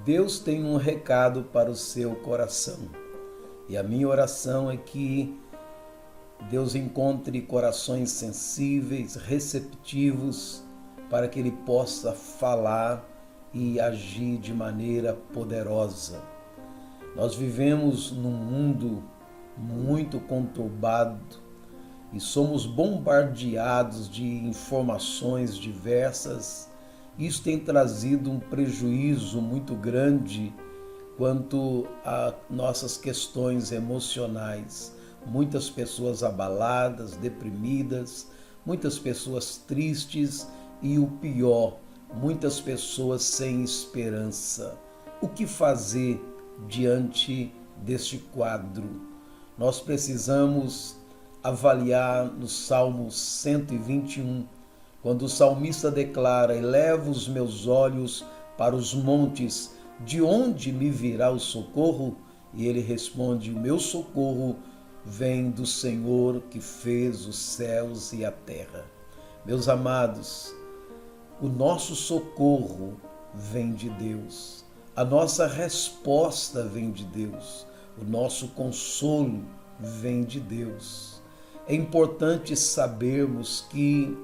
Deus tem um recado para o seu coração. E a minha oração é que Deus encontre corações sensíveis, receptivos, para que Ele possa falar e agir de maneira poderosa. Nós vivemos num mundo muito conturbado e somos bombardeados de informações diversas. Isso tem trazido um prejuízo muito grande quanto a nossas questões emocionais. Muitas pessoas abaladas, deprimidas, muitas pessoas tristes e o pior, muitas pessoas sem esperança. O que fazer diante deste quadro? Nós precisamos avaliar no Salmo 121, quando o salmista declara: elevo os meus olhos para os montes, de onde me virá o socorro? E ele responde: o meu socorro vem do Senhor que fez os céus e a terra. Meus amados, o nosso socorro vem de Deus, a nossa resposta vem de Deus, o nosso consolo vem de Deus. É importante sabermos que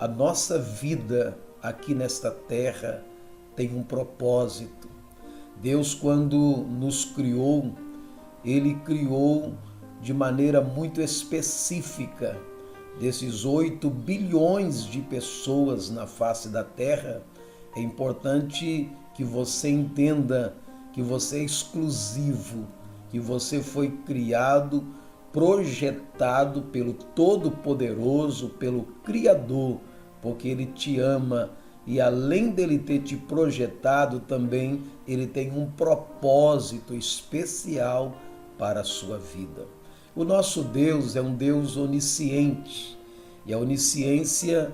a nossa vida aqui nesta terra tem um propósito. Deus, quando nos criou, Ele criou de maneira muito específica. Desses 8 bilhões de pessoas na face da terra, é importante que você entenda que você é exclusivo, que você foi criado, projetado pelo Todo-Poderoso, pelo Criador, porque Ele te ama e além dele ter te projetado também, Ele tem um propósito especial para a sua vida. O nosso Deus é um Deus onisciente e a onisciência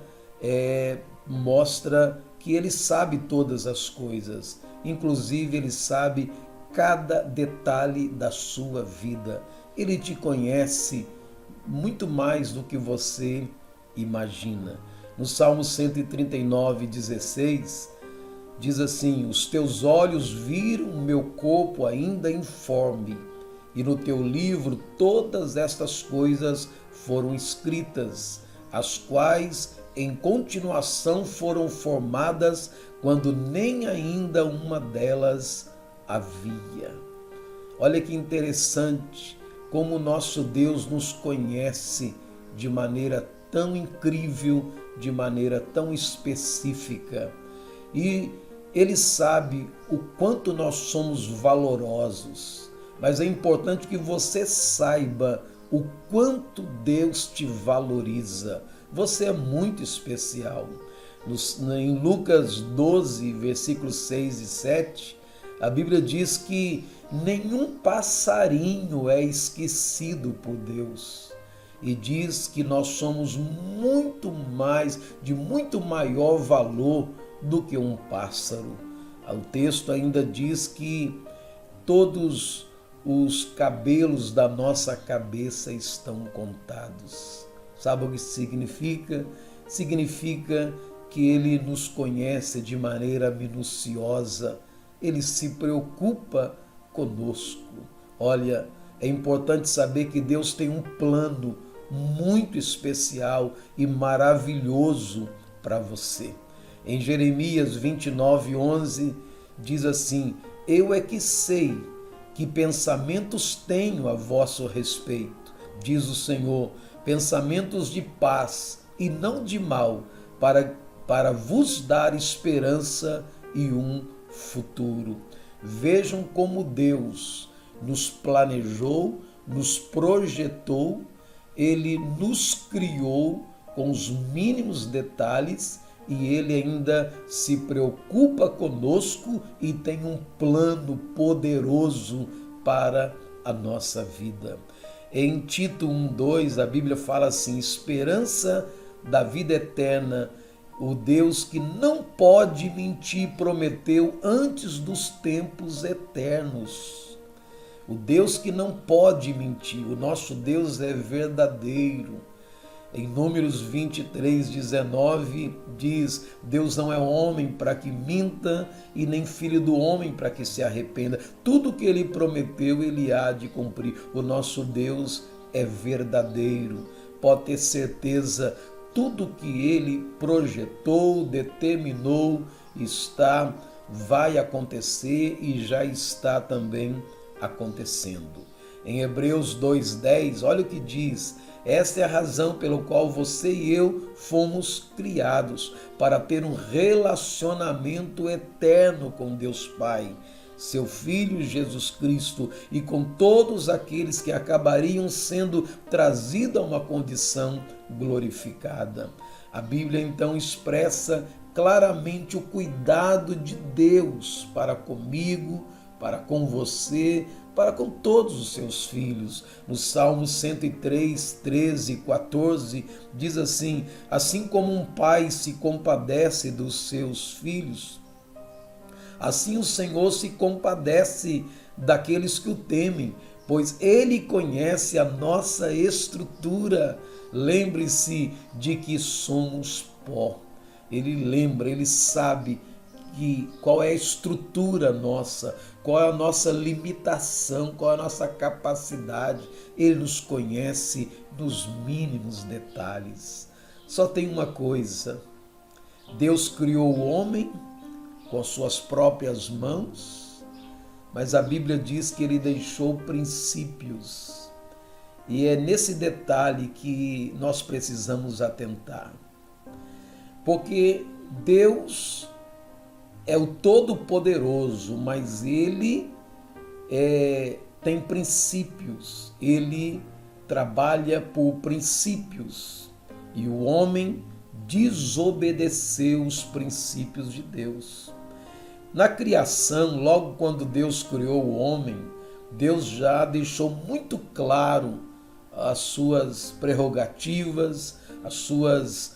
mostra que Ele sabe todas as coisas, inclusive Ele sabe cada detalhe da sua vida. Ele te conhece muito mais do que você imagina. No Salmo 139:16, diz assim: os teus olhos viram o meu corpo ainda informe, e no teu livro todas estas coisas foram escritas, as quais em continuação foram formadas, quando nem ainda uma delas havia. Olha que interessante como o nosso Deus nos conhece de maneira tão incrível, de maneira tão específica. E Ele sabe o quanto nós somos valorosos. Mas é importante que você saiba o quanto Deus te valoriza. Você é muito especial. Em Lucas 12, versículos 6 e 7, a Bíblia diz que nenhum passarinho é esquecido por Deus. E diz que nós somos de muito maior valor do que um pássaro. O texto ainda diz que todos os cabelos da nossa cabeça estão contados. Sabe o que significa? Significa que Ele nos conhece de maneira minuciosa. Ele se preocupa conosco. Olha, é importante saber que Deus tem um plano muito especial e maravilhoso para você. Em Jeremias 29:11 diz assim: eu é que sei que pensamentos tenho a vosso respeito, diz o Senhor, pensamentos de paz e não de mal, para vos dar esperança e um futuro. Vejam como Deus nos planejou, nos projetou, Ele nos criou com os mínimos detalhes e Ele ainda se preocupa conosco e tem um plano poderoso para a nossa vida. Em Tito 1:2, a Bíblia fala assim: esperança da vida eterna, o Deus que não pode mentir prometeu antes dos tempos eternos. O Deus que não pode mentir, o nosso Deus é verdadeiro. Em Números 23:19 diz: Deus não é homem para que minta e nem filho do homem para que se arrependa. Tudo que ele prometeu, ele há de cumprir. O nosso Deus é verdadeiro. Pode ter certeza, tudo que ele projetou, determinou, vai acontecer e já está também acontecendo. Em Hebreus 2:10, olha o que diz: esta é a razão pela qual você e eu fomos criados, para ter um relacionamento eterno com Deus Pai, seu Filho Jesus Cristo e com todos aqueles que acabariam sendo trazidos a uma condição glorificada. A Bíblia então expressa claramente o cuidado de Deus para comigo, para com você, para com todos os seus filhos. No Salmo 103, 13 e 14, diz assim: assim como um pai se compadece dos seus filhos, assim o Senhor se compadece daqueles que o temem, pois Ele conhece a nossa estrutura. Lembre-se de que somos pó. Ele lembra, Ele sabe qual é a estrutura nossa, qual é a nossa limitação, qual é a nossa capacidade. Ele nos conhece nos mínimos detalhes. Só tem uma coisa: Deus criou o homem com suas próprias mãos, mas a Bíblia diz que ele deixou princípios. E é nesse detalhe que nós precisamos atentar. Porque Deus é o Todo-Poderoso, mas Ele tem princípios, Ele trabalha por princípios. E o homem desobedeceu os princípios de Deus. Na criação, logo quando Deus criou o homem, Deus já deixou muito claro as suas prerrogativas, as suas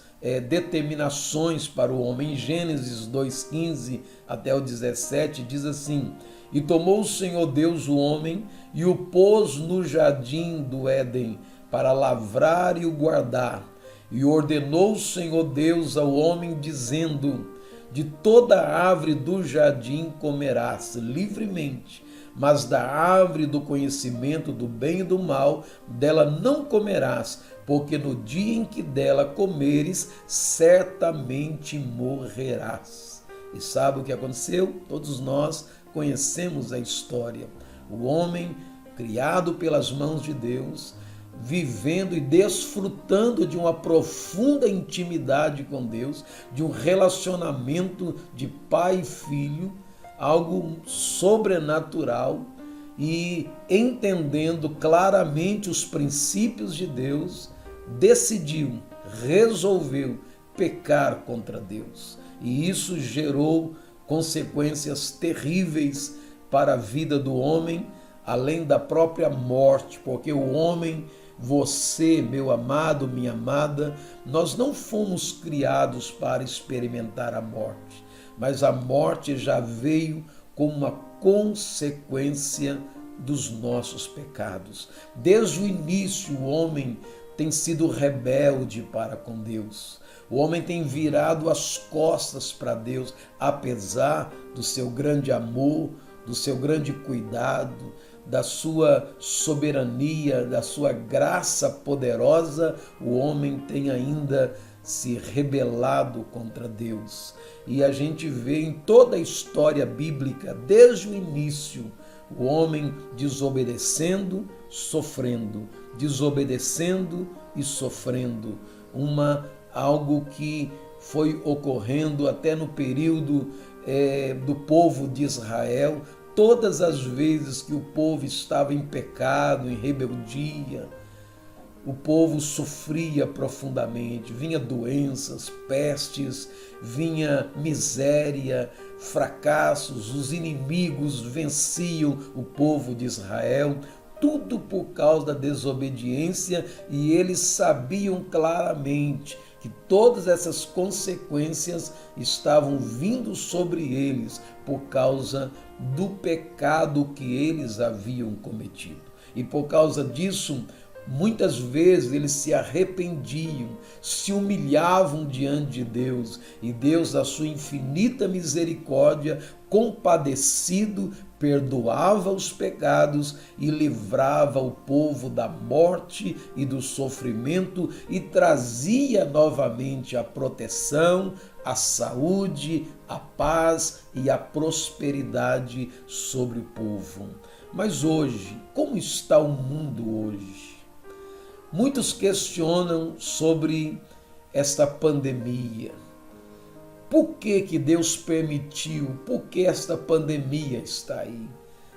determinações para o homem. Em Gênesis 2:15 até o 17 diz assim: e tomou o Senhor Deus o homem e o pôs no jardim do Éden para lavrar e o guardar. E ordenou o Senhor Deus ao homem, dizendo: de toda árvore do jardim comerás livremente, mas da árvore do conhecimento do bem e do mal, dela não comerás, porque no dia em que dela comeres, certamente morrerás. E sabe o que aconteceu? Todos nós conhecemos a história. O homem, criado pelas mãos de Deus, vivendo e desfrutando de uma profunda intimidade com Deus, de um relacionamento de pai e filho, algo sobrenatural, e entendendo claramente os princípios de Deus, resolveu pecar contra Deus. E isso gerou consequências terríveis para a vida do homem, além da própria morte, porque o homem, você, meu amado, minha amada, nós não fomos criados para experimentar a morte, mas a morte já veio como uma consequência dos nossos pecados. Desde o início, o homem tem sido rebelde para com Deus. O homem tem virado as costas para Deus, apesar do seu grande amor, do seu grande cuidado, da sua soberania, da sua graça poderosa. O homem tem ainda se rebelado contra Deus. E a gente vê em toda a história bíblica, desde o início, o homem desobedecendo, sofrendo, desobedecendo e sofrendo. Algo que foi ocorrendo até no período do povo de Israel. Todas as vezes que o povo estava em pecado, em rebeldia, o povo sofria profundamente. Vinha doenças, pestes, vinha miséria, fracassos, os inimigos venciam o povo de Israel, tudo por causa da desobediência, e eles sabiam claramente que todas essas consequências estavam vindo sobre eles por causa do pecado que eles haviam cometido. E por causa disso, muitas vezes eles se arrependiam, se humilhavam diante de Deus, e Deus, da sua infinita misericórdia, compadecido, perdoava os pecados e livrava o povo da morte e do sofrimento e trazia novamente a proteção, a saúde, a paz e a prosperidade sobre o povo. Mas hoje, como está o mundo hoje? Muitos questionam sobre esta pandemia. Por que Deus permitiu? Por que esta pandemia está aí?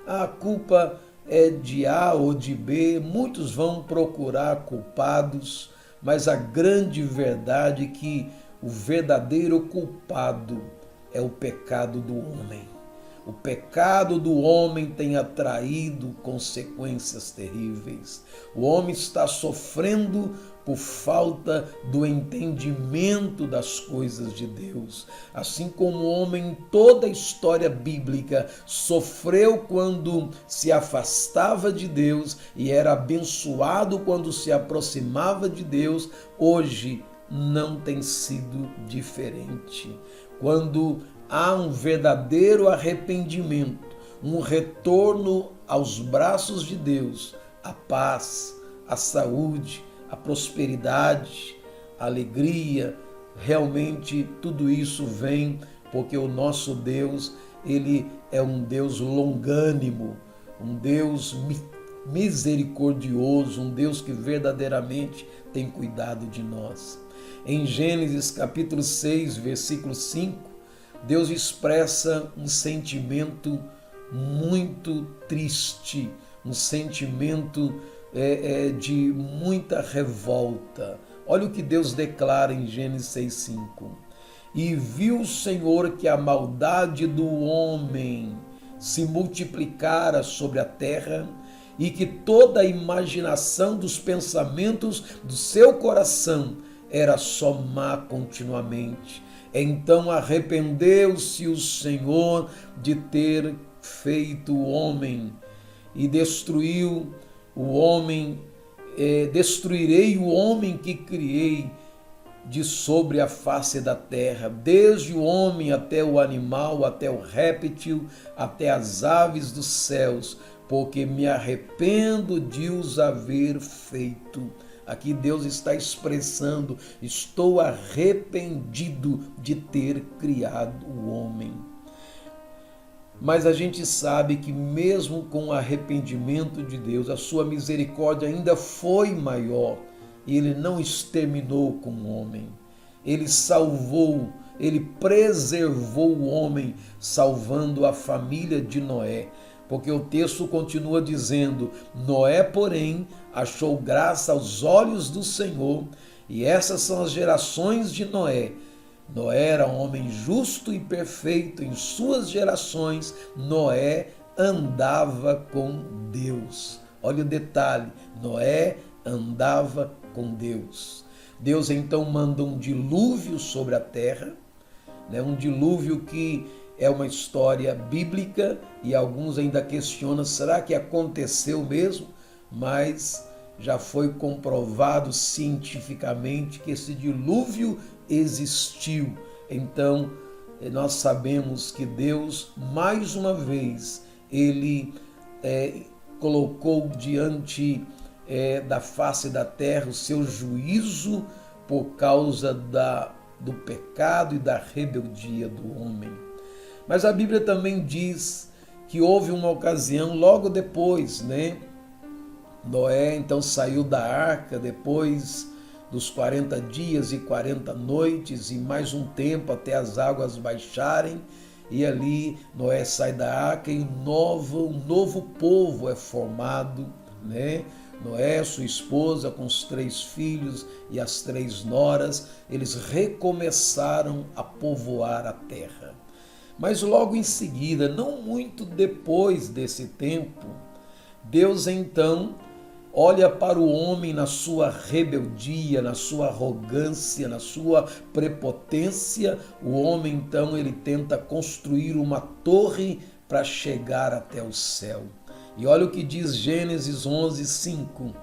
A culpa é de A ou de B, muitos vão procurar culpados, mas a grande verdade é que o verdadeiro culpado é o pecado do homem. O pecado do homem tem atraído consequências terríveis. O homem está sofrendo por falta do entendimento das coisas de Deus. Assim como o homem em toda a história bíblica sofreu quando se afastava de Deus e era abençoado quando se aproximava de Deus, hoje não tem sido diferente. Quando há um verdadeiro arrependimento, um retorno aos braços de Deus, a paz, a saúde, a prosperidade, a alegria, realmente tudo isso vem porque o nosso Deus, ele é um Deus longânimo, um Deus misericordioso, um Deus que verdadeiramente tem cuidado de nós. Em Gênesis capítulo 6, versículo 5, Deus expressa um sentimento muito triste, um sentimento de muita revolta. Olha o que Deus declara em Gênesis 6,5. E viu o Senhor que a maldade do homem se multiplicara sobre a terra e que toda a imaginação dos pensamentos do seu coração era só má continuamente. Então arrependeu-se o Senhor de ter feito o homem e destruiu o homem, destruirei o homem que criei de sobre a face da terra, desde o homem até o animal, até o réptil, até as aves dos céus, porque me arrependo de os haver feito. Aqui Deus está expressando, estou arrependido de ter criado o homem. Mas a gente sabe que mesmo com o arrependimento de Deus, a sua misericórdia ainda foi maior. E ele não exterminou com o homem. Ele salvou, ele preservou o homem, salvando a família de Noé. Porque o texto continua dizendo, Noé, porém, achou graça aos olhos do Senhor, e essas são as gerações de Noé. Noé era um homem justo e perfeito, em suas gerações, Noé andava com Deus. Olha o detalhe, Noé andava com Deus. Deus então manda um dilúvio sobre a terra, um dilúvio que é uma história bíblica e alguns ainda questionam, será que aconteceu mesmo? Mas já foi comprovado cientificamente que esse dilúvio existiu. Então, nós sabemos que Deus, mais uma vez, ele colocou diante da face da terra o seu juízo por causa do pecado e da rebeldia do homem. Mas a Bíblia também diz que houve uma ocasião logo depois, Noé então saiu da arca depois dos 40 dias e 40 noites e mais um tempo até as águas baixarem, e ali Noé sai da arca e um novo povo é formado, Noé, sua esposa, com os 3 filhos e as 3 noras, eles recomeçaram a povoar a terra. Mas logo em seguida, não muito depois desse tempo, Deus então olha para o homem na sua rebeldia, na sua arrogância, na sua prepotência. O homem então ele tenta construir uma torre para chegar até o céu. E olha o que diz Gênesis 11:5.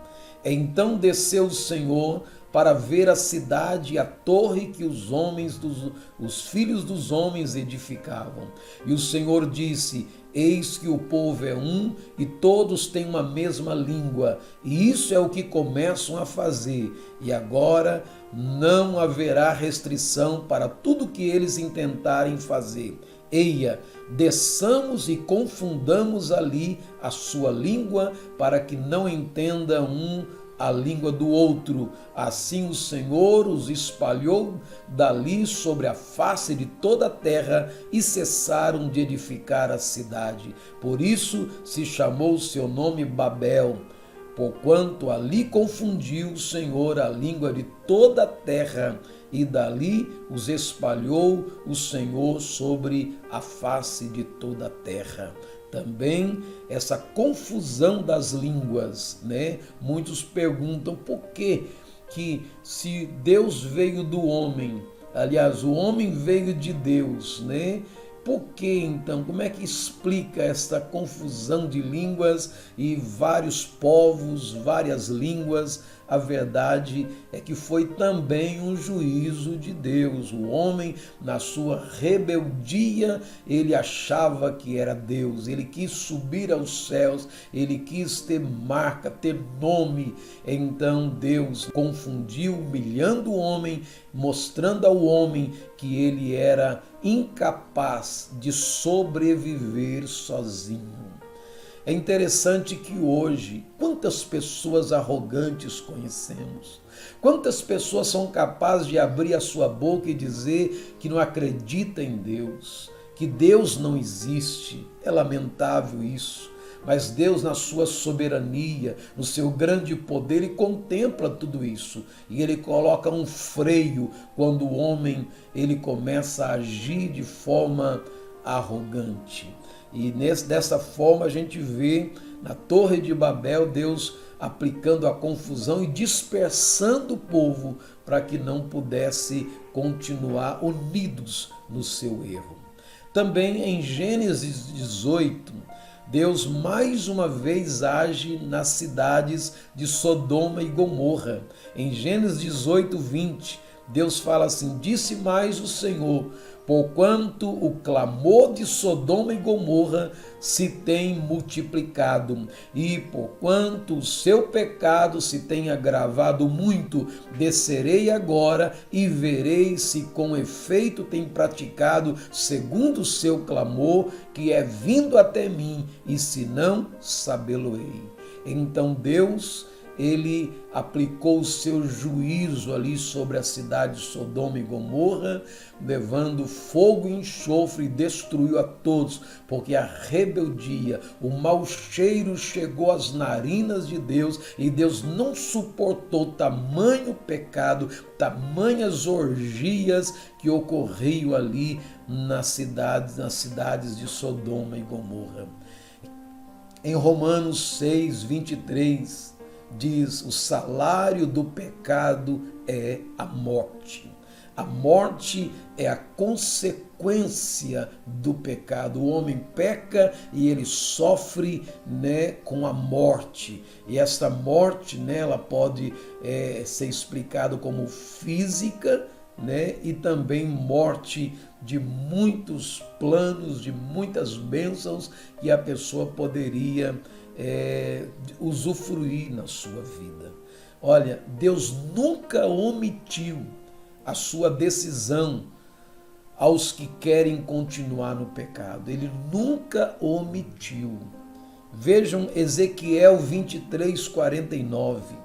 Então desceu o Senhor para ver a cidade e a torre que os filhos dos homens edificavam. E o Senhor disse: eis que o povo é um e todos têm uma mesma língua, e isso é o que começam a fazer. E agora não haverá restrição para tudo que eles intentarem fazer. Eia, desçamos e confundamos ali a sua língua, para que não entenda um a língua do outro. Assim o Senhor os espalhou dali sobre a face de toda a terra e cessaram de edificar a cidade. Por isso se chamou o seu nome Babel, porquanto ali confundiu o Senhor a língua de toda a terra, e dali os espalhou o Senhor sobre a face de toda a terra. Também essa confusão das línguas, né? Muitos perguntam por que se Deus veio do homem, aliás, o homem veio de Deus, né? Por que então? Como é que explica esta confusão de línguas e vários povos, várias línguas? A verdade é que foi também um juízo de Deus. O homem, na sua rebeldia, ele achava que era Deus. Ele quis subir aos céus, ele quis ter marca, ter nome. Então Deus confundiu, humilhando o homem, mostrando ao homem que ele era incapaz de sobreviver sozinho. É interessante que hoje, quantas pessoas arrogantes conhecemos? Quantas pessoas são capazes de abrir a sua boca e dizer que não acredita em Deus, que Deus não existe? É lamentável isso. Mas Deus, na sua soberania, no seu grande poder, ele contempla tudo isso. E ele coloca um freio quando o homem ele começa a agir de forma arrogante. E dessa forma a gente vê na Torre de Babel Deus aplicando a confusão e dispersando o povo para que não pudesse continuar unidos no seu erro. Também em Gênesis 18, Deus mais uma vez age nas cidades de Sodoma e Gomorra. Em Gênesis 18, 20, Deus fala assim: disse mais o Senhor, porquanto o clamor de Sodoma e Gomorra se tem multiplicado, e porquanto o seu pecado se tem agravado muito, descerei agora e verei se com efeito tem praticado segundo o seu clamor, que é vindo até mim, e se não, sabê-lo-ei. Então Deus, ele aplicou o seu juízo ali sobre a cidade de Sodoma e Gomorra, levando fogo e enxofre e destruiu a todos, porque a rebeldia, o mau cheiro chegou às narinas de Deus e Deus não suportou tamanho pecado, tamanhas orgias que ocorriam ali nas cidades de Sodoma e Gomorra. Em Romanos 6, 23, diz: o salário do pecado é a morte. A morte é a consequência do pecado. O homem peca e ele sofre, com a morte. E essa morte, ela pode ser explicada como física, e também morte de muitos planos, de muitas bênçãos que a pessoa poderia usufruir na sua vida. Olha, Deus nunca omitiu a sua decisão aos que querem continuar no pecado. Ele nunca omitiu. Vejam Ezequiel 23, 49.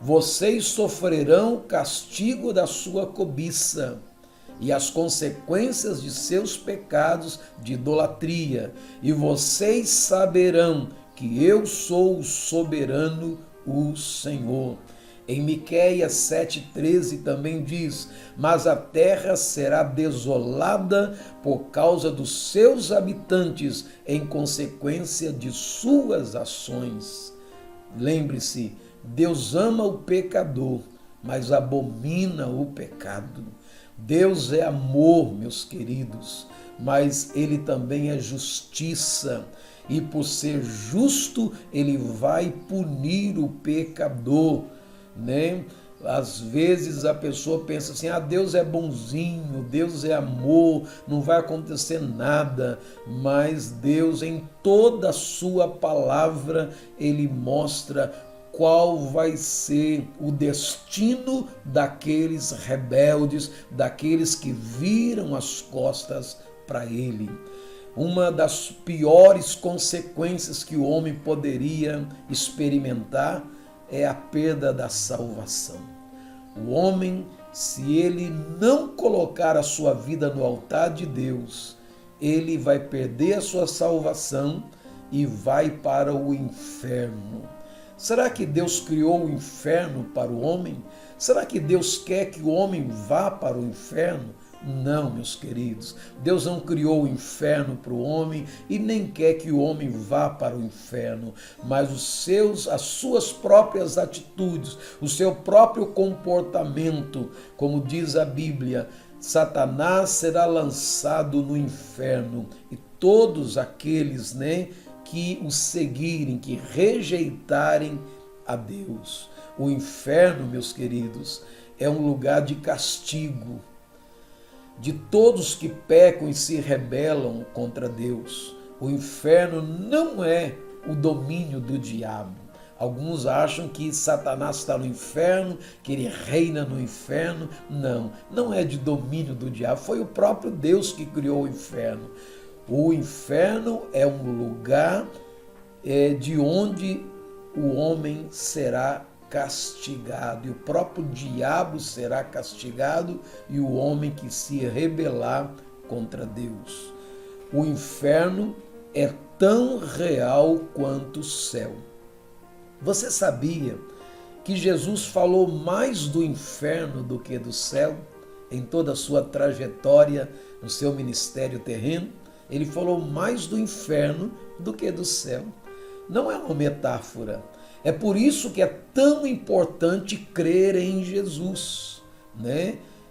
Vocês sofrerão o castigo da sua cobiça e as consequências de seus pecados de idolatria, e vocês saberão que eu sou o soberano, o Senhor. Em Miqueias 7,13 também diz: mas a terra será desolada por causa dos seus habitantes, em consequência de suas ações. Lembre-se, Deus ama o pecador, mas abomina o pecado. Deus é amor, meus queridos. mas ele também é justiça. E por ser justo, ele vai punir o pecador, né? Às vezes a pessoa pensa assim, Deus é bonzinho, Deus é amor, não vai acontecer nada, mas Deus em toda a sua palavra, ele mostra qual vai ser o destino daqueles rebeldes, daqueles que viram as costas para ele. Uma das piores consequências que o homem poderia experimentar é a perda da salvação. O homem, se ele não colocar a sua vida no altar de Deus, ele vai perder a sua salvação e vai para o inferno. Será que Deus criou o inferno para o homem? Será que Deus quer que o homem vá para o inferno? Não, meus queridos, Deus não criou o inferno para o homem e nem quer que o homem vá para o inferno, mas as suas próprias atitudes, o seu próprio comportamento, como diz a Bíblia, Satanás será lançado no inferno e todos aqueles, que o seguirem, que rejeitarem a Deus. O inferno, meus queridos, é um lugar de castigo de todos que pecam e se rebelam contra Deus. O inferno não é o domínio do diabo. Alguns acham que Satanás está no inferno, que ele reina no inferno. Não, não é de domínio do diabo. Foi o próprio Deus que criou o inferno. O inferno é um lugar de onde o homem será castigado, e o próprio diabo será castigado, e o homem que se rebelar contra Deus. O inferno é tão real quanto o céu. Você sabia que Jesus falou mais do inferno do que do céu em toda a sua trajetória no seu ministério terreno? Ele falou mais do inferno do que do céu. Não é uma metáfora. É por isso que é tão importante crer em Jesus,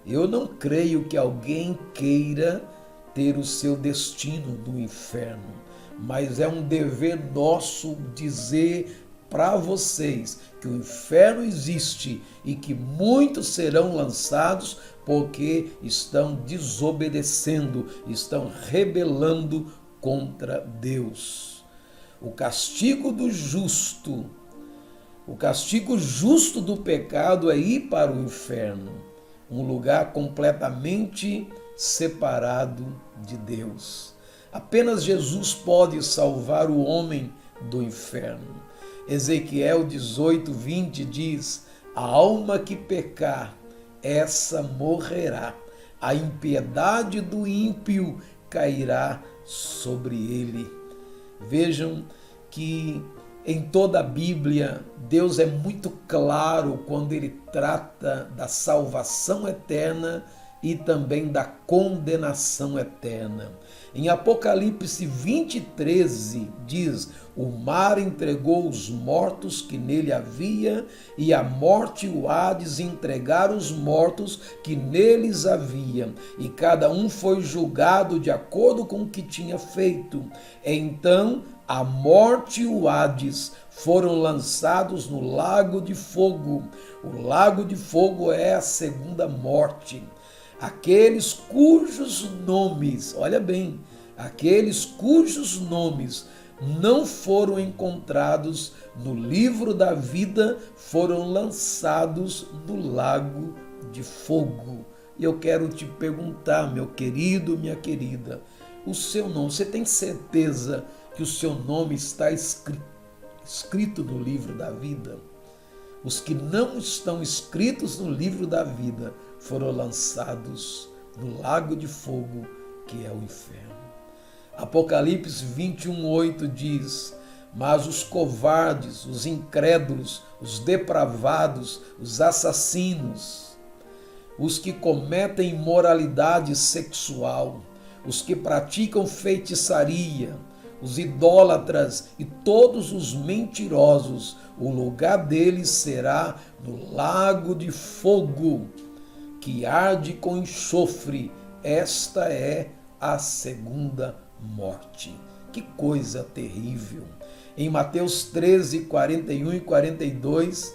Eu não creio que alguém queira ter o seu destino no inferno, mas é um dever nosso dizer para vocês que o inferno existe e que muitos serão lançados porque estão desobedecendo, estão rebelando contra Deus. O castigo justo do pecado é ir para o inferno, um lugar completamente separado de Deus. Apenas Jesus pode salvar o homem do inferno. Ezequiel 18:20 diz: a alma que pecar, essa morrerá. A impiedade do ímpio cairá sobre ele. Vejam que em toda a Bíblia, Deus é muito claro quando ele trata da salvação eterna e também da condenação eterna. Em Apocalipse 20:13 diz: o mar entregou os mortos que nele havia, e a morte e o Hades entregaram os mortos que neles havia, e cada um foi julgado de acordo com o que tinha feito. Então a morte e o Hades foram lançados no lago de fogo. O lago de fogo é a segunda morte. Aqueles cujos nomes, olha bem, aqueles cujos nomes não foram encontrados no livro da vida foram lançados no lago de fogo. E eu quero te perguntar, meu querido, minha querida, o seu nome, você tem certeza que o seu nome está escrito no livro da vida? Os que não estão escritos no livro da vida foram lançados no lago de fogo, que é o inferno. Apocalipse 21:8 diz: mas os covardes, os incrédulos, os depravados, os assassinos, os que cometem imoralidade sexual, os que praticam feitiçaria, os idólatras e todos os mentirosos, o lugar deles será no lago de fogo, que arde com enxofre. Esta é a segunda morte. Que coisa terrível! Em Mateus 13, 41 e 42,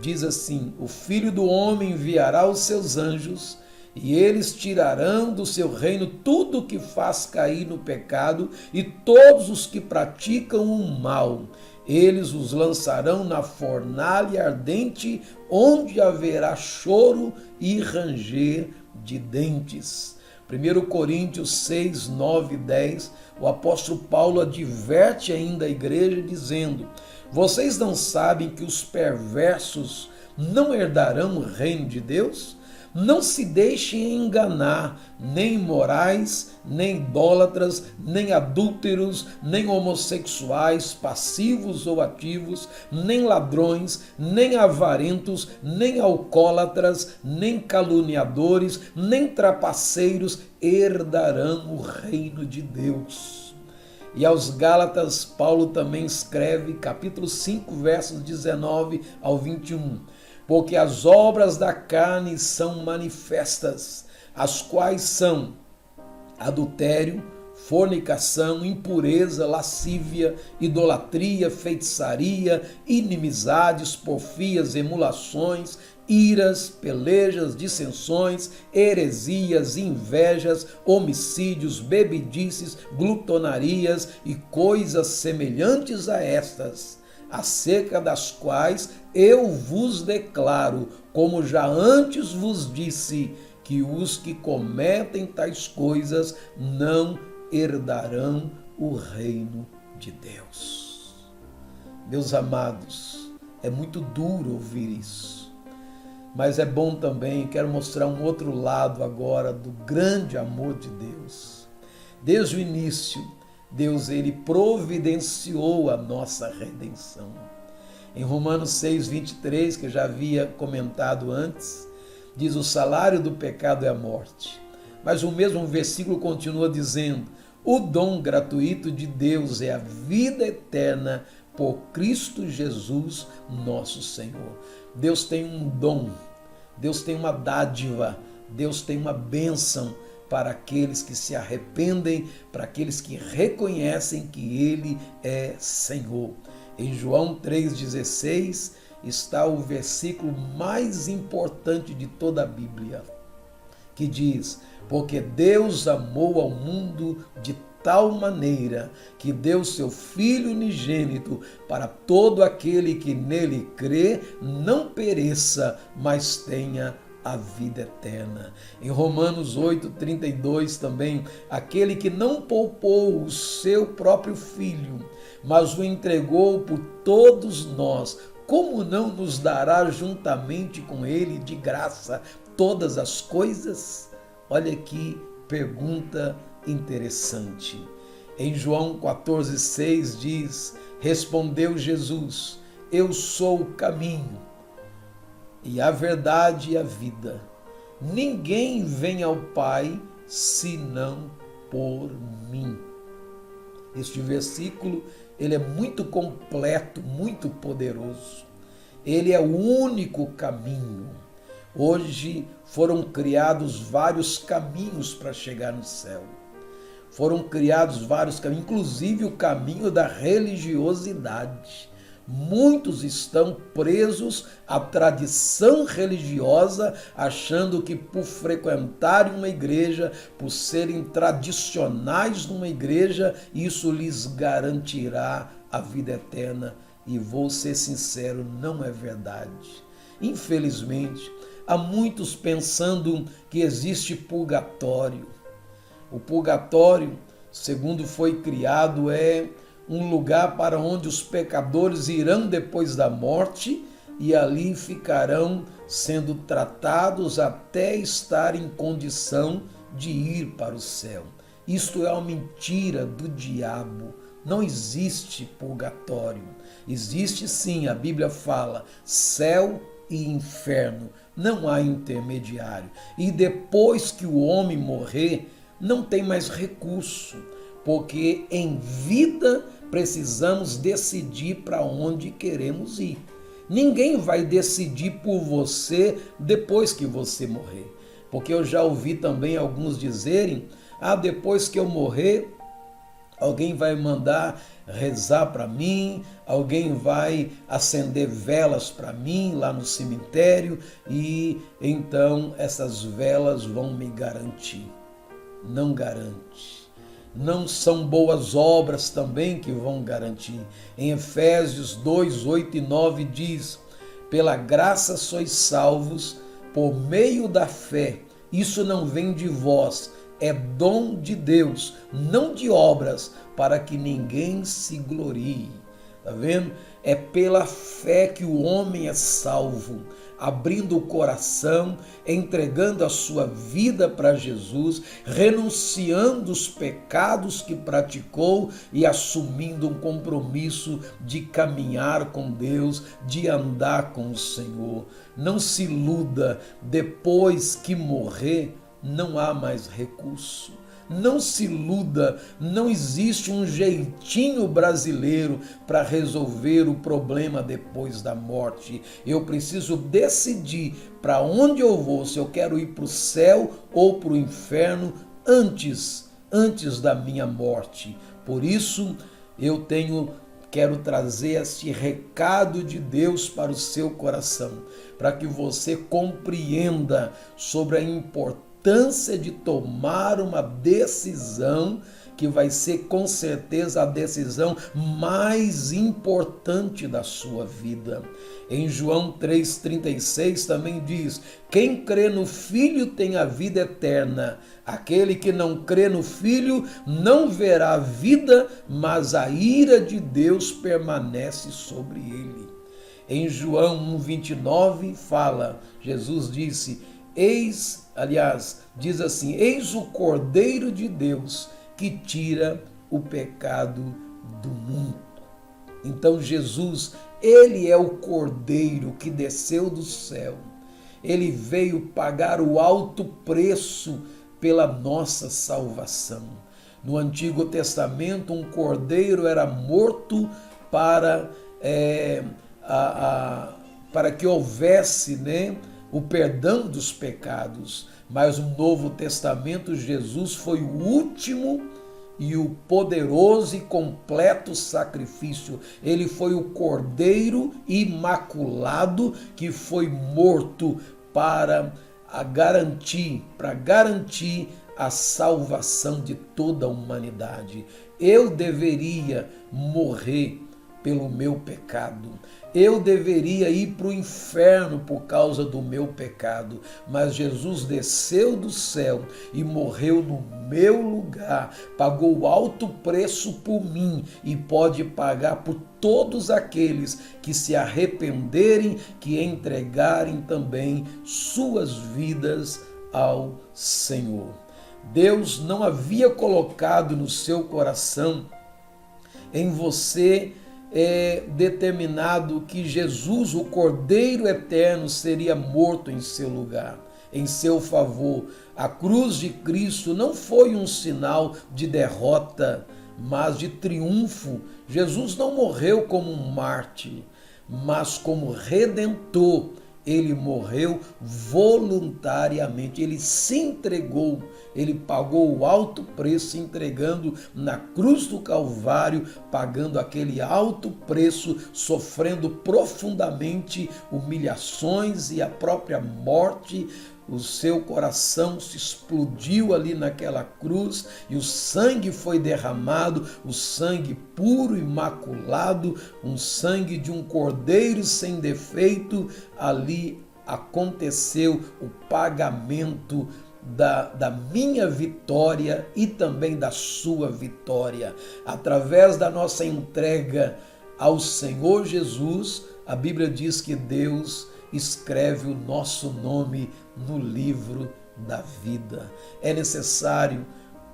diz assim: o Filho do Homem enviará os seus anjos, e eles tirarão do seu reino tudo o que faz cair no pecado e todos os que praticam o mal. Eles os lançarão na fornalha ardente, onde haverá choro e ranger de dentes. 1 Coríntios 6, 9 e 10, o apóstolo Paulo adverte ainda a igreja dizendo: vocês não sabem que os perversos não herdarão o reino de Deus? Não se deixem enganar, nem imorais, nem idólatras, nem adúlteros, nem homossexuais, passivos ou ativos, nem ladrões, nem avarentos, nem alcoólatras, nem caluniadores, nem trapaceiros herdarão o reino de Deus. E aos Gálatas, Paulo também escreve, capítulo 5, versos 19 ao 21. Porque as obras da carne são manifestas, as quais são adultério, fornicação, impureza, lascívia, idolatria, feitiçaria, inimizades, porfias, emulações, iras, pelejas, dissensões, heresias, invejas, homicídios, bebedices, glutonarias e coisas semelhantes a estas, acerca das quais eu vos declaro, como já antes vos disse, que os que cometem tais coisas não herdarão o reino de Deus. Meus amados, é muito duro ouvir isso, mas é bom também. Quero mostrar um outro lado agora do grande amor de Deus. Desde o início, Deus ele providenciou a nossa redenção. Em Romanos 6, 23, que eu já havia comentado antes, diz: o salário do pecado é a morte. Mas o mesmo versículo continua dizendo: o dom gratuito de Deus é a vida eterna por Cristo Jesus, nosso Senhor. Deus tem um dom, Deus tem uma dádiva, Deus tem uma bênção para aqueles que se arrependem, para aqueles que reconhecem que Ele é Senhor. Em João 3,16 está o versículo mais importante de toda a Bíblia, que diz: porque Deus amou ao mundo de tal maneira que deu seu Filho unigênito para todo aquele que nele crê não pereça, mas tenha a vida eterna. Em Romanos 8,32 também: aquele que não poupou o seu próprio Filho, mas o entregou por todos nós, como não nos dará juntamente com ele de graça todas as coisas? Olha que pergunta interessante. Em João 14,6 diz: respondeu Jesus: eu sou o caminho e a verdade e a vida. Ninguém vem ao Pai senão por mim. Este versículo ele é muito completo, muito poderoso. Ele é o único caminho. Hoje foram criados vários caminhos para chegar no céu. Foram criados vários caminhos, inclusive o caminho da religiosidade. Muitos estão presos à tradição religiosa, achando que por frequentarem uma igreja, por serem tradicionais numa igreja, isso lhes garantirá a vida eterna. E vou ser sincero, não é verdade. Infelizmente, há muitos pensando que existe purgatório. O purgatório, segundo foi criado, é um lugar para onde os pecadores irão depois da morte e ali ficarão sendo tratados até estar em condição de ir para o céu. Isto é uma mentira do diabo. Não existe purgatório. Existe sim, a Bíblia fala, céu e inferno. Não há intermediário. E depois que o homem morrer, não tem mais recurso, porque em vida precisamos decidir para onde queremos ir. Ninguém vai decidir por você depois que você morrer. Porque eu já ouvi também alguns dizerem: Ah, depois que eu morrer, alguém vai mandar rezar para mim, alguém vai acender velas para mim lá no cemitério e então essas velas vão me garantir. Não garante. Não são boas obras também que vão garantir. Em Efésios 2, 8 e 9 diz: pela graça sois salvos por meio da fé. Isso não vem de vós, é dom de Deus, não de obras, para que ninguém se glorie. Tá vendo? É pela fé que o homem é salvo, abrindo o coração, entregando a sua vida para Jesus, renunciando os pecados que praticou e assumindo um compromisso de caminhar com Deus, de andar com o Senhor. Não se iluda, depois que morrer, não há mais recurso. Não se iluda, não existe um jeitinho brasileiro para resolver o problema depois da morte. Eu preciso decidir para onde eu vou, se eu quero ir para o céu ou para o inferno antes da minha morte. Por isso quero trazer este recado de Deus para o seu coração, para que você compreenda sobre a importância de tomar uma decisão que vai ser com certeza a decisão mais importante da sua vida. Em João 3,36 também diz: quem crê no Filho tem a vida eterna. Aquele que não crê no Filho não verá a vida, mas a ira de Deus permanece sobre ele. Em João 1,29 fala, Jesus disse: diz assim: eis o Cordeiro de Deus que tira o pecado do mundo. Então Jesus, ele é o Cordeiro que desceu do céu. Ele veio pagar o alto preço pela nossa salvação. No Antigo Testamento, um cordeiro era morto para que houvesse, o perdão dos pecados. Mas no Novo Testamento, Jesus foi o último e o poderoso e completo sacrifício. Ele foi o Cordeiro imaculado que foi morto para garantir a salvação de toda a humanidade. Eu deveria morrer pelo meu pecado. Eu deveria ir para o inferno por causa do meu pecado, mas Jesus desceu do céu e morreu no meu lugar, pagou o alto preço por mim e pode pagar por todos aqueles que se arrependerem, que entregarem também suas vidas ao Senhor. Deus não havia colocado no seu coração, em você, determinado que Jesus, o Cordeiro Eterno, seria morto em seu lugar, em seu favor. A cruz de Cristo não foi um sinal de derrota, mas de triunfo. Jesus não morreu como um mártir, mas como redentor. Ele morreu voluntariamente, ele se entregou, ele pagou o alto preço, se entregando na cruz do Calvário, pagando aquele alto preço, sofrendo profundamente humilhações e a própria morte. O seu coração se explodiu ali naquela cruz e o sangue foi derramado, o sangue puro, imaculado, um sangue de um cordeiro sem defeito. Ali aconteceu o pagamento da minha vitória e também da sua vitória. Através da nossa entrega ao Senhor Jesus, a Bíblia diz que Deus escreve o nosso nome no livro da vida. É necessário,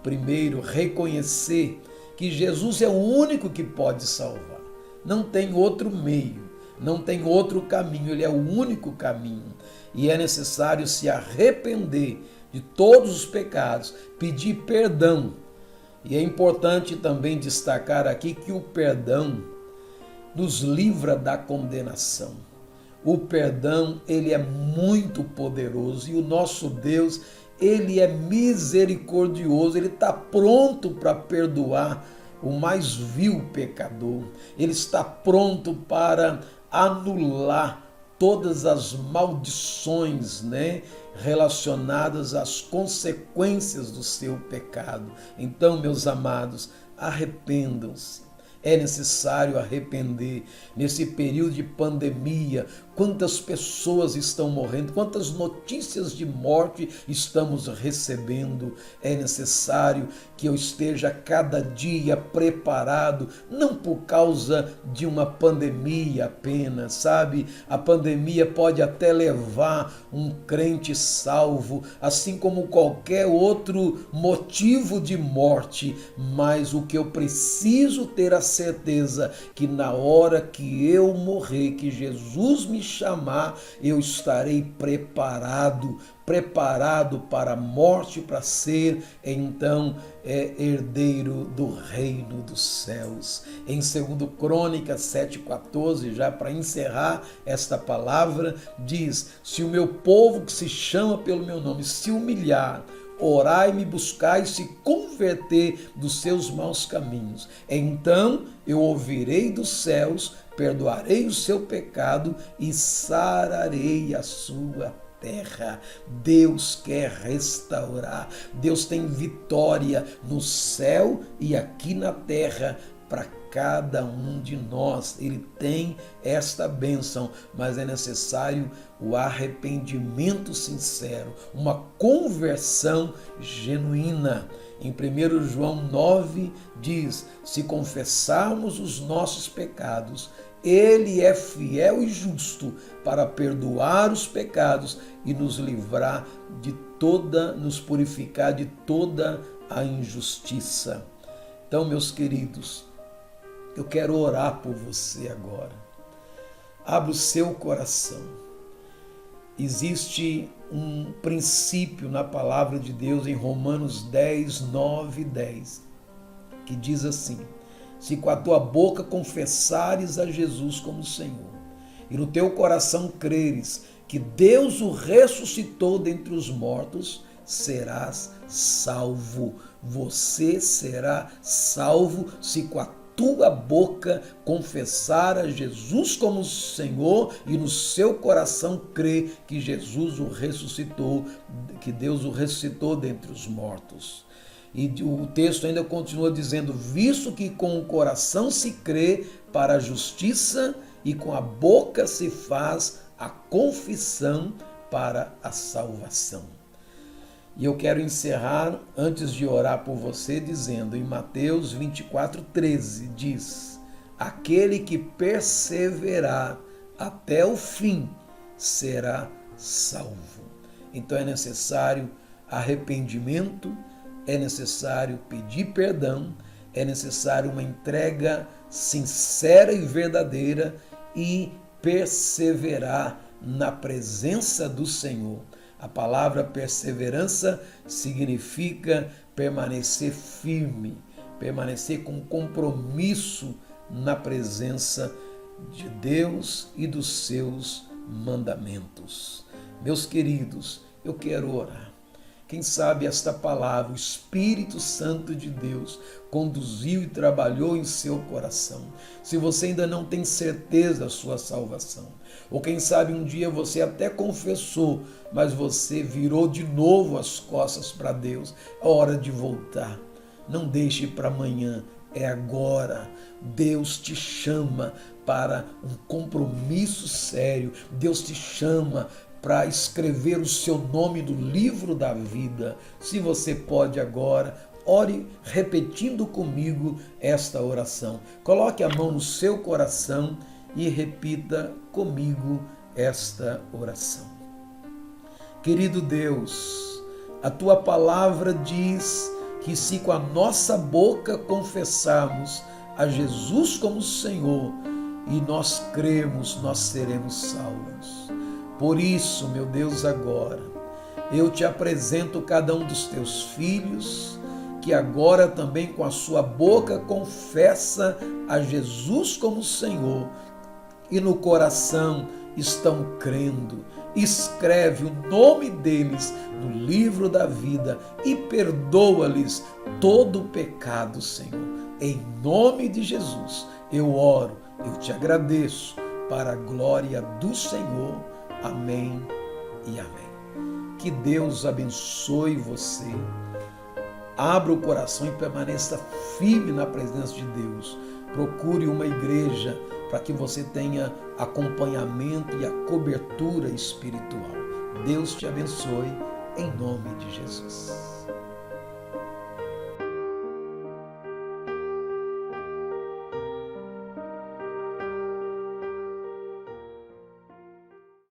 primeiro, reconhecer que Jesus é o único que pode salvar. Não tem outro meio, não tem outro caminho, ele é o único caminho. E é necessário se arrepender de todos os pecados, pedir perdão. E é importante também destacar aqui que o perdão nos livra da condenação. O perdão, ele é muito poderoso e o nosso Deus, Ele é misericordioso, Ele está pronto para perdoar o mais vil pecador. Ele está pronto para anular todas as maldições, relacionadas às consequências do seu pecado. Então, meus amados, arrependam-se. É necessário arrepender. Nesse período de pandemia, quantas pessoas estão morrendo, quantas notícias de morte estamos recebendo. É necessário que eu esteja cada dia preparado, não por causa de uma pandemia apenas, sabe? A pandemia pode até levar um crente salvo, assim como qualquer outro motivo de morte, mas o que eu preciso ter a certeza que na hora que eu morrer, que Jesus me chamar, eu estarei preparado para a morte, para ser então herdeiro do reino dos céus. Em 2 Crônicas 7,14, já para encerrar esta palavra, diz: se o meu povo que se chama pelo meu nome se humilhar, orai, me buscai, se converter dos seus maus caminhos, então eu ouvirei dos céus, perdoarei o seu pecado e sararei a sua terra. Deus quer restaurar. Deus tem vitória no céu e aqui na terra para cada um de nós. Ele tem esta bênção, mas é necessário o arrependimento sincero, uma conversão genuína. Em 1 João 9 diz: se confessarmos os nossos pecados, Ele é fiel e justo para perdoar os pecados e nos livrar de nos purificar de toda a injustiça. Então, meus queridos, eu quero orar por você agora. Abra o seu coração. Existe um princípio na palavra de Deus em Romanos 10, 9 e 10, que diz assim: se com a tua boca confessares a Jesus como Senhor, e no teu coração creres que Deus o ressuscitou dentre os mortos, serás salvo. Você será salvo se com a tua boca confessar a Jesus como Senhor e no seu coração crer que Jesus o ressuscitou, que Deus o ressuscitou dentre os mortos. E o texto ainda continua dizendo: visto que com o coração se crê para a justiça e com a boca se faz a confissão para a salvação. E eu quero encerrar, antes de orar por você, dizendo em Mateus 24:13, diz: aquele que perseverar até o fim será salvo. Então é necessário arrependimento, é necessário pedir perdão, é necessário uma entrega sincera e verdadeira e perseverar na presença do Senhor. A palavra perseverança significa permanecer firme, permanecer com compromisso na presença de Deus e dos seus mandamentos. Meus queridos, eu quero orar. Quem sabe esta palavra, o Espírito Santo de Deus, conduziu e trabalhou em seu coração. Se você ainda não tem certeza da sua salvação, ou quem sabe um dia você até confessou, mas você virou de novo as costas para Deus, é hora de voltar. Não deixe para amanhã, é agora. Deus te chama para um compromisso sério. Deus te chama para escrever o seu nome no livro da vida. Se você pode agora, ore repetindo comigo esta oração. Coloque a mão no seu coração e repita comigo esta oração. Querido Deus, a tua palavra diz que se com a nossa boca confessarmos a Jesus como Senhor e nós cremos, nós seremos salvos. Por isso, meu Deus, agora eu te apresento cada um dos teus filhos que agora também com a sua boca confessa a Jesus como Senhor e no coração estão crendo. Escreve o nome deles no livro da vida e perdoa-lhes todo o pecado, Senhor. Em nome de Jesus, eu oro, eu te agradeço, para a glória do Senhor. Amém e amém. Que Deus abençoe você. Abra o coração e permaneça firme na presença de Deus. Procure uma igreja para que você tenha acompanhamento e a cobertura espiritual. Deus te abençoe, em nome de Jesus.